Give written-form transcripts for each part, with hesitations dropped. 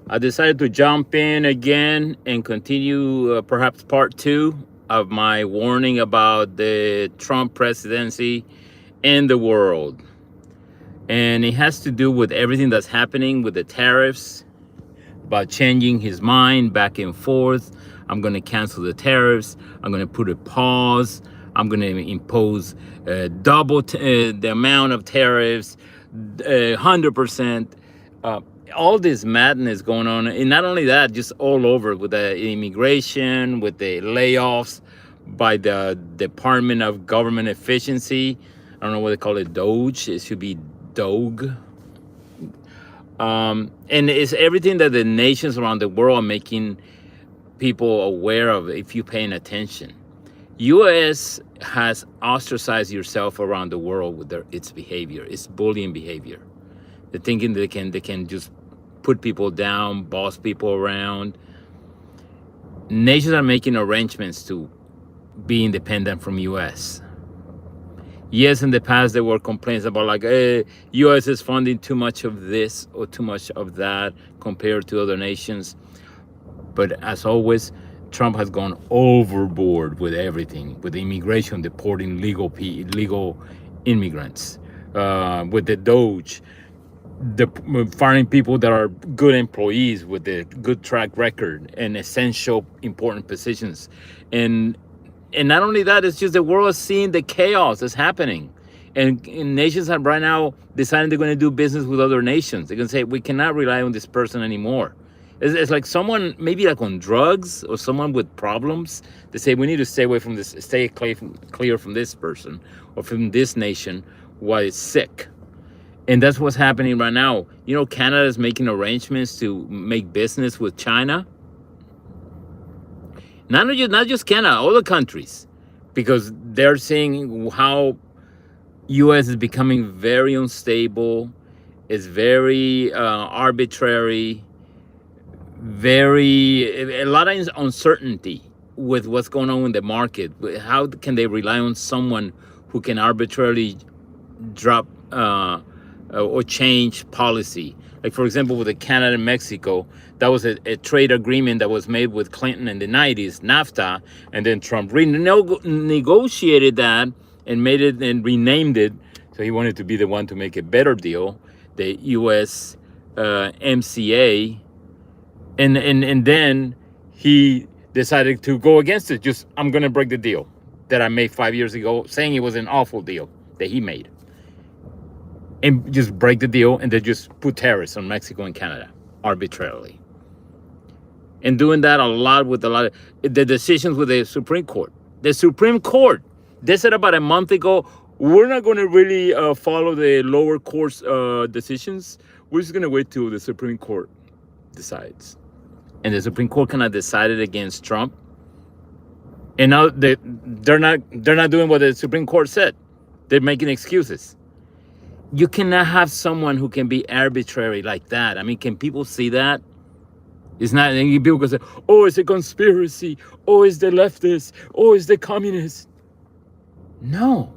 I decided to jump in again and continue perhaps part two of my warning about the Trump presidency and the world. And it has to do with everything that's happening with the tariffs, about changing his mind back and forth. I'm going to cancel the tariffs. I'm going to put a pause. I'm going to impose double the amount of tariffs, 100%. Uh, all this madness going on, and not only that, just all over with the immigration, with the layoffs by the Department of Government Efficiency. I don't know what they call it, Doge. It should be Doge. And it's everything that the nations around the world are making people aware of if you're paying attention. U.S. has ostracized yourself around the world with its behavior, its bullying behavior. They're thinking they can just put people down, boss people around. Nations are making arrangements to be independent from U.S. Yes, in the past there were complaints about like, U.S. is funding too much of this or too much of that compared to other nations. But as always, Trump has gone overboard with everything, with immigration, deporting legal immigrants, with the Doge, the firing people that are good employees with a good track record and essential important positions, and not only that, it's just the world is seeing the chaos that's happening. And nations have right now decided they're going to do business with other nations. They're going to say, we cannot rely on this person anymore. It's like someone, maybe like on drugs or someone with problems. They say, we need to stay away from this, stay clear from this person or from this nation while it's sick. And that's what's happening right now. You know, Canada is making arrangements to make business with China. Not just Canada, all the countries, because they're seeing how U.S. is becoming very unstable, is very arbitrary, a lot of uncertainty with what's going on in the market. How can they rely on someone who can arbitrarily drop or change policy? Like, for example, with the Canada and Mexico, that was a trade agreement that was made with Clinton in the 90s, NAFTA, and then Trump renegotiated that and made it and renamed it. So he wanted to be the one to make a better deal, the U.S. MCA. And then he decided to go against it. Just, I'm going to break the deal that I made 5 years ago, saying it was an awful deal that he made. And just break the deal, and they just put tariffs on Mexico and Canada arbitrarily. And doing that a lot with a lot of the decisions with the Supreme Court. The Supreme Court, they said about a month ago, we're not going to really follow the lower court's decisions. We're just going to wait till the Supreme Court decides. And the Supreme Court kind of decided against Trump. And now they're not doing what the Supreme Court said. They're making excuses. You cannot have someone who can be arbitrary like that. I mean, can people see that? It's not, and people can say, oh, it's a conspiracy. Oh, it's the leftists. Oh, it's the communists. No,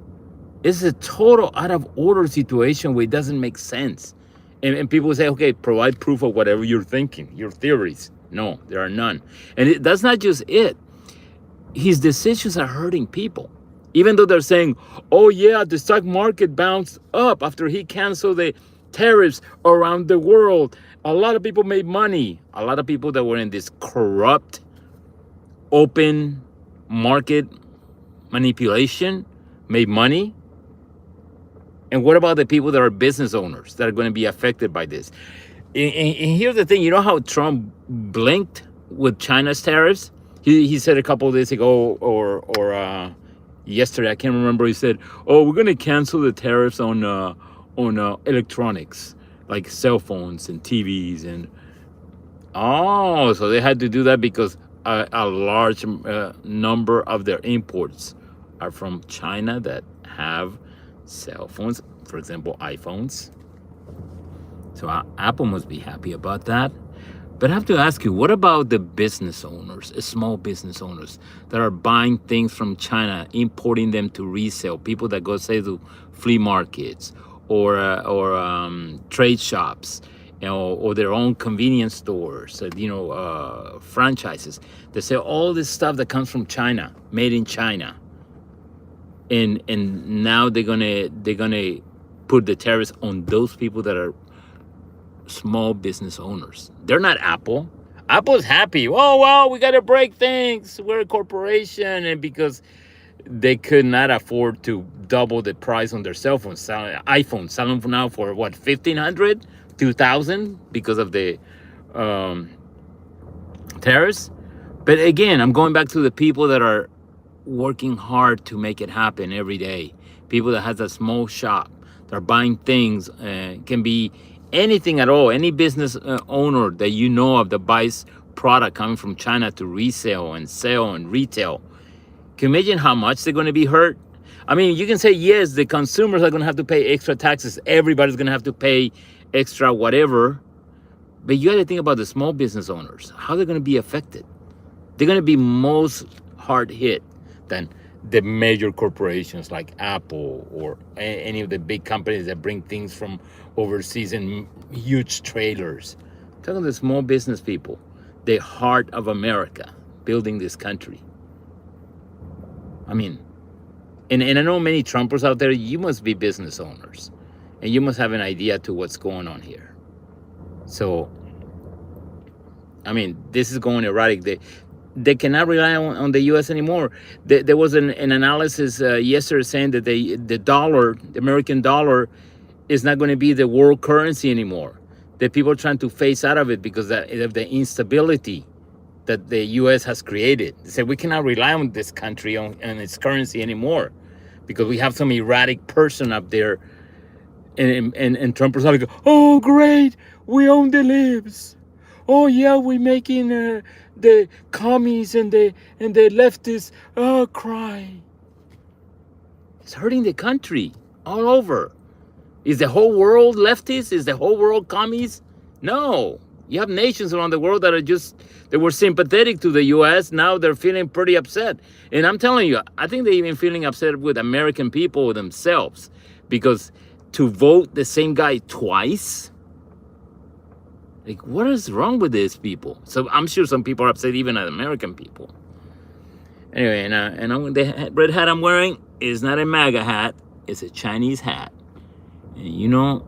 it's a total out of order situation where it doesn't make sense. And people say, okay, provide proof of whatever you're thinking, your theories. No, there are none. And that's not just it. His decisions are hurting people. Even though they're saying, oh yeah, the stock market bounced up after he canceled the tariffs around the world. A lot of people made money. A lot of people that were in this corrupt, open market manipulation made money. And what about the people that are business owners that are going to be affected by this? And here's the thing, you know how Trump blinked with China's tariffs? He said a couple of days ago or yesterday, I can't remember, he said, oh, we're going to cancel the tariffs on electronics, like cell phones and TVs. And oh, so they had to do that because a large number of their imports are from China that have cell phones, for example, iPhones. So Apple must be happy about that. But I have to ask you, what about the business owners, small business owners that are buying things from China, importing them to resell, people that go, say, to flea markets or trade shops or their own convenience stores, franchises. They say all this stuff that comes from China, made in China, and now they're gonna put the tariffs on those people that are small business owners. They're not Apple. Apple's happy. Oh well, we gotta break things. We're a corporation, and because they could not afford to double the price on their cell phones, iPhone selling for now for what, 1,500, 2,000 because of the um, tariffs. But again, I'm going back to the people that are working hard to make it happen every day. People that has a small shop, they're buying things, can be anything at all. Any business owner that you know of that buys product coming from China to resell and sell and retail. Can you imagine how much they're going to be hurt? I mean, you can say, yes, the consumers are going to have to pay extra taxes. Everybody's going to have to pay extra whatever. But you got to think about the small business owners, how they're going to be affected. They're going to be most hard hit than the major corporations like Apple or any of the big companies that bring things from overseas in huge trailers. Talking to the small business people, the heart of America, building this country. I mean, and I know many Trumpers out there, you must be business owners and you must have an idea to what's going on here. So, I mean, this is going erratic. They cannot rely on the U.S. anymore. There was an analysis yesterday saying that the dollar, the American dollar, is not going to be the world currency anymore. That people are trying to phase out of it because of the instability that the U.S. has created. They say we cannot rely on this country on its currency anymore because we have some erratic person up there. And Trumpers are like, oh, great, we own the libs. Oh yeah, we're making the commies and the leftists cry. It's hurting the country all over. Is the whole world leftist? Is the whole world commies? No. You have nations around the world that were sympathetic to the U.S. Now they're feeling pretty upset. And I'm telling you, I think they're even feeling upset with American people themselves. Because to vote the same guy twice? Like, what is wrong with these people? So I'm sure some people are upset even at American people. Anyway, and the red hat I'm wearing is not a MAGA hat. It's a Chinese hat. And you know,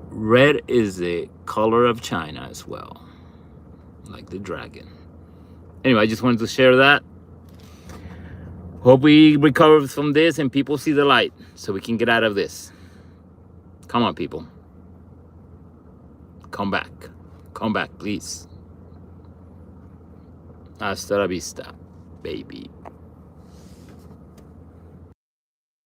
red is the color of China as well. Like the dragon. Anyway, I just wanted to share that. Hope we recover from this and people see the light so we can get out of this. Come on, people. Come back. Come back, please. Hasta la vista, baby.